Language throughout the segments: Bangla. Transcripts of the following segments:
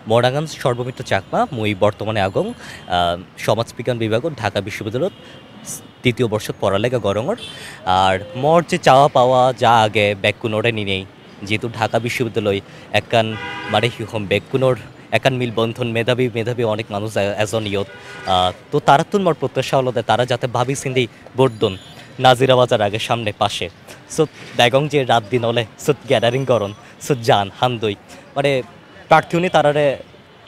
মরাঙ্গন সর্বমিত্র চাকমা মুই বর্তমানে আগং সমাজবিজ্ঞান বিভাগ ঢাকা বিশ্ববিদ্যালয় তৃতীয় বর্ষ পড়ালেখা গরঙর আর মোর যে চাওয়া পাওয়া যা আগে ব্যাকুনোরে নিনেই যেহেতু ঢাকা বিশ্ববিদ্যালয় একান মানে হিহম ব্যাকুনোর একান মিলবন্ধন মেধাবী মেধাবী অনেক মানুষ এজন ইয়ত তো তারা তুন মোর প্রত্যাশা হলো তারা যাতে ভাবি সিন্ধি বর্দন নাজিরা বাজার আগে সামনে পাশে সো ব্যাগং যে রাত দিন হলে সো গ্যাদারিং করন সো জান হান্দই মানে প্রার্থী তারারে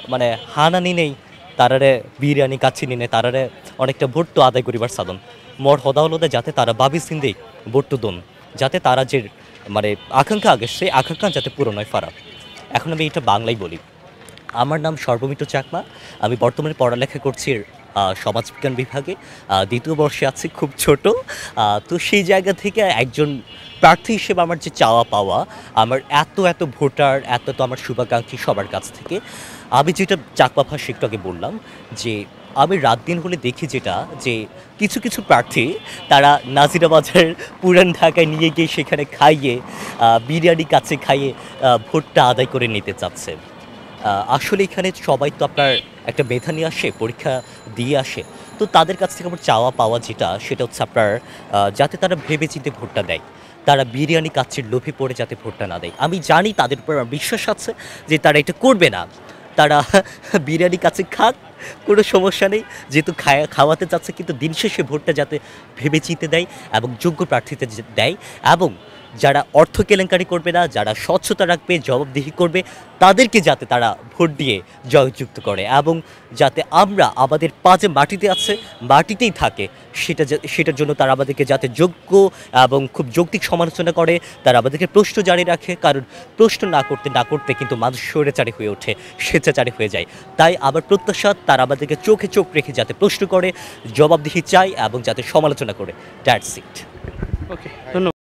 মানে হানানি নেই তারারে বিরিয়ানি কাচ্ছি নিনে তারারে অনেকটা ভোট তো আদায় করিবার সাধন মোর হদা হলো যাতে তারা ভাবি সিন্ধি ভোট দন যাতে তারা যে মানে আকাঙ্ক্ষা আগে সেই আকাঙ্ক্ষা যাতে পূরণ হয় ফারা এখন আমি এটা বাংলায় বলি আমার নাম সর্বমিত্র চাকমা আমি বর্তমানে পড়ালেখা করছি সমাজবিজ্ঞান বিভাগে দ্বিতীয় বর্ষে আছি খুব ছোট তো সেই জায়গা থেকে একজন প্রার্থী হিসেবে আমার যে চাওয়া পাওয়া আমার এত ভোটার এত আমার শুভাকাঙ্ক্ষী সবার কাছ থেকে আমি যেটা চাকমা ভাষা একটু আগে বললাম যে আমি রাত দিন হলে দেখি যেটা যে কিছু কিছু প্রার্থী তারা নাজিরা বাজার পুরান ঢাকায় নিয়ে গিয়ে সেখানে খাইয়ে বিরিয়ানি কাছে খাইয়ে ভোটটা আদায় করে নিতে চাচ্ছে আসলে এখানে সবাই তো আপনার একটা মেধা নিয়ে আসে পরীক্ষা দিয়ে আসে তো তাদের কাছ থেকে আমার চাওয়া পাওয়া যেটা সেটা হচ্ছে আপনার যাতে তারা ভেবে চিন্তে ভোটটা দেয় তারা বিরিয়ানি কাচ্ছির লোভে পড়ে যাতে ভোটটা না দেয় আমি জানি তাদের উপর আমার বিশ্বাস আছে যে তারা এটা করবে না তারা বিরিয়ানি কাছে খাক কোনো সমস্যা নেই যেহেতু খাওয়াতে চাচ্ছে কিন্তু দিন শেষে ভোটটা যাতে ভেবে চিন্তে দেয় এবং যোগ্য প্রার্থীতে দেয় এবং যারা অর্থ কেলেঙ্কারি করবে না যারা স্বচ্ছতা রাখবে জবাবদিহি করবে তাদেরকে যাতে তারা ভোট দিয়ে জয়যুক্ত করে এবং যাতে আমরা আমাদের পা যে মাটিতে আছে মাটিতেই থাকে সেটার জন্য তারা আমাদেরকে যাতে যোগ্য এবং খুব যৌক্তিক সমালোচনা করে তারা আমাদেরকে প্রশ্ন জারি রাখে কারণ প্রশ্ন না করতে কিন্তু মানুষ স্বৈরাচারী হয়ে ওঠে স্বেচ্ছাচারী হয়ে যায় তাই আবার প্রত্যাশা তারা আমাদেরকে চোখে চোখ রেখে যাতে প্রশ্ন করে জবাবদিহি চায় এবং যাতে সমালোচনা করে দ্যাটস ইট ওকে ধন্যবাদ।